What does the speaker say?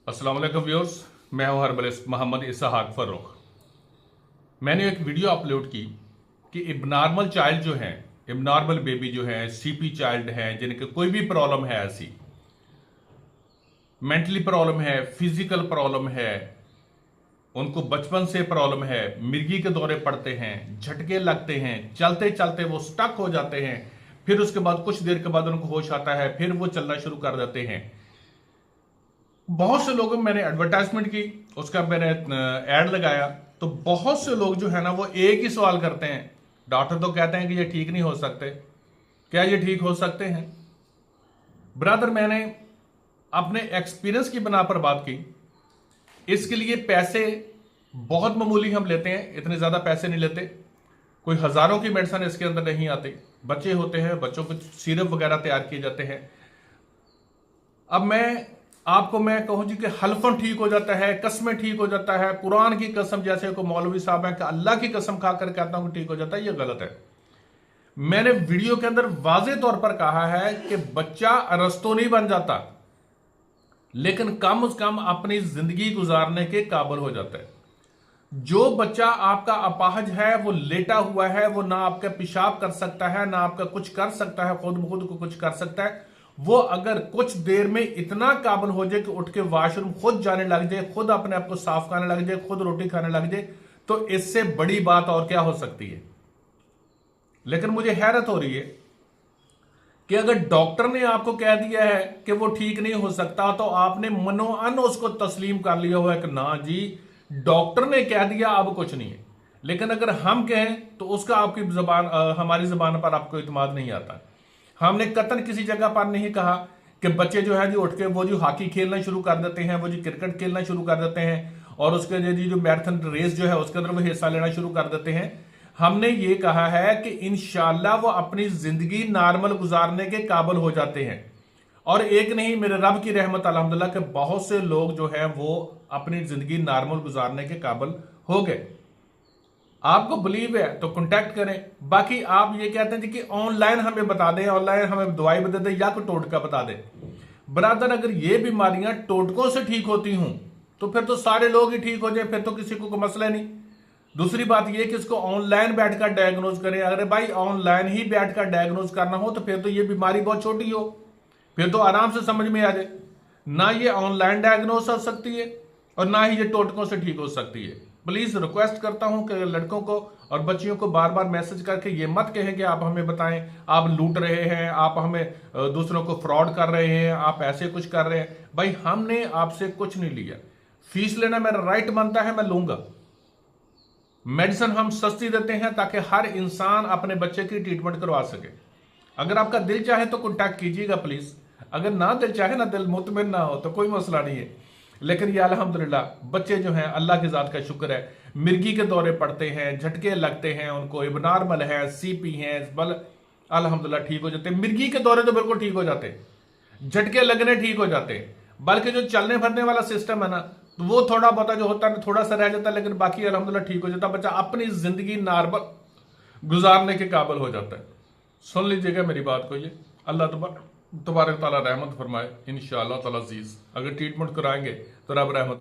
अस्सलाम वालेकुम व्यूअर्स, मैं हूं हर्बलिस्ट मोहम्मद इसहाक फर्रुख। मैंने एक वीडियो अपलोड की कि इबनॉर्मल चाइल्ड जो हैं, इबनॉर्मल बेबी जो हैं, सीपी चाइल्ड हैं, जिनके कोई भी प्रॉब्लम है, ऐसी मेंटली प्रॉब्लम है, फिजिकल प्रॉब्लम है, उनको बचपन से प्रॉब्लम है, मिर्गी के दौरे पड़ते हैं, झटके लगते हैं, चलते चलते वो स्टक हो जाते हैं, फिर उसके बाद कुछ देर के बाद उनको होश आता है, फिर वो चलना शुरू कर देते हैं। बहुत से लोगों मैंने एडवर्टाइजमेंट की, उसका मैंने ऐड लगाया, तो बहुत से लोग जो है ना वो एक ही सवाल करते हैं। डॉक्टर तो कहते हैं कि ये ठीक नहीं हो सकते, क्या ये ठीक हो सकते हैं? ब्रदर, मैंने अपने एक्सपीरियंस की बना पर बात की। इसके लिए पैसे बहुत मामूली हम लेते हैं, इतने ज्यादा पैसे नहीं लेते। कोई हजारों की मेडिसिन इसके अंदर नहीं आती। बच्चे होते हैं, बच्चों को सिरप वगैरह तैयार किए जाते हैं। अब मैं कहूं जी कि हल्फन ठीक हो जाता है, कसमें ठीक हो जाता है, कुरान की कसम, जैसे को मौलवी साहब है कि अल्लाह की कसम खाकर कहता हूं कि ठीक हो जाता है, ये गलत है। मैंने वीडियो के अंदर वाजे तौर पर कहा है कि बच्चा अरस्तु नहीं बन जाता, लेकिन कम से कम अपनी जिंदगी गुजारने के काबिल हो जाता है। जो बच्चा आपका अपाहज है, वो लेटा हुआ है, वो ना आपका पेशाब कर सकता है, ना आपका कुछ कर सकता है, खुद ब खुद को कुछ कर सकता है, वो अगर कुछ देर में इतना काबिल हो जाए कि उठ के वॉशरूम खुद जाने लग जाए, खुद अपने आप को साफ करने लग जाए, खुद रोटी खाने लग जाए, तो इससे बड़ी बात और क्या हो सकती है? लेकिन मुझे हैरत हो रही है कि अगर डॉक्टर ने आपको कह दिया है कि वो ठीक नहीं हो सकता, तो आपने मनोअन उसको तस्लीम कर लिया हुआ है कि ना जी, डॉक्टर ने कह दिया, अब कुछ नहीं है। लेकिन अगर हम कहें तो उसका आपकी जबान, हमारी जबान पर आपको इत्मीनान नहीं आता। हमने कतन किसी जगह पर नहीं कहा कि बच्चे जो है जी उठ के वो जो हॉकी खेलना शुरू कर देते हैं, वो जो क्रिकेट खेलना शुरू कर देते हैं, और उसके जो मैराथन रेस जो है उसके अंदर वो हिस्सा लेना शुरू कर देते हैं। हमने ये कहा है कि इंशाल्लाह वो अपनी जिंदगी नॉर्मल गुजारने के काबिल हो जाते हैं। और एक नहीं, मेरे रब की रहमत अल्हम्दुलिल्लाह के बहुत से लोग जो है वो अपनी जिंदगी नॉर्मल गुजारने के काबिल हो गए। आपको बिलीव है तो कांटेक्ट करें। बाकी आप ये कहते हैं जी कि ऑनलाइन हमें बता दें, ऑनलाइन हमें दवाई बता दें या कोई टोटका बता दें। ब्रदर, अगर ये बीमारियां टोटकों से ठीक होती हूं तो फिर तो सारे लोग ही ठीक हो जाए, फिर तो किसी को कोई मसला नहीं। दूसरी बात यह कि इसको ऑनलाइन बैठकर डायग्नोज करें। अगर भाई ऑनलाइन ही बैठकर डायग्नोज करना हो तो फिर तो ये बीमारी बहुत छोटी हो, फिर तो आराम से समझ में आ जाए। ना ये ऑनलाइन डायग्नोज हो सकती है और ना ही ये टोटकों से ठीक हो सकती है। प्लीज रिक्वेस्ट करता हूं कि लड़कों को और बच्चियों को बार बार मैसेज करके ये मत कहें कि आप हमें बताएं, आप लूट रहे हैं, आप हमें दूसरों को फ्रॉड कर रहे हैं, आप ऐसे कुछ कर रहे हैं। भाई, हमने आपसे कुछ नहीं लिया। फीस लेना मेरा राइट बनता है, मैं लूंगा। मेडिसिन हम सस्ती देते हैं ताकि हर इंसान अपने बच्चे की ट्रीटमेंट करवा सके। अगर आपका दिल चाहे तो कॉन्टैक्ट कीजिएगा प्लीज। अगर ना दिल चाहे, ना दिल मुतमिन ना हो, तो कोई मसला नहीं है। लेकिन ये अल्हम्दुलिल्लाह बच्चे जो हैं, अल्लाह की जात का शुक्र है, मिर्गी के दौरे पड़ते हैं, झटके लगते हैं, उनको इबनॉर्मल है, सीपी हैं, बल अल्हम्दुलिल्लाह ठीक हो जाते हैं। मिर्गी के दौरे तो बिल्कुल ठीक हो जाते हैं, झटके लगने ठीक हो जाते हैं। बल्कि जो चलने फिरने वाला सिस्टम है ना, तो वो थोड़ा बहुत जो होता है थोड़ा सा रह जाता है, लेकिन बाकी अल्हम्दुलिल्लाह ठीक हो जाता है। बच्चा अपनी जिंदगी नॉर्मल गुजारने के काबिल हो जाता है। सुन लीजिएगा मेरी बात को, ये अल्लाह तबारक ताला रहमत फरमाए इंशाअल्लाह ताला अजीज। अगर ट्रीटमेंट कराएंगे तो रब रहमत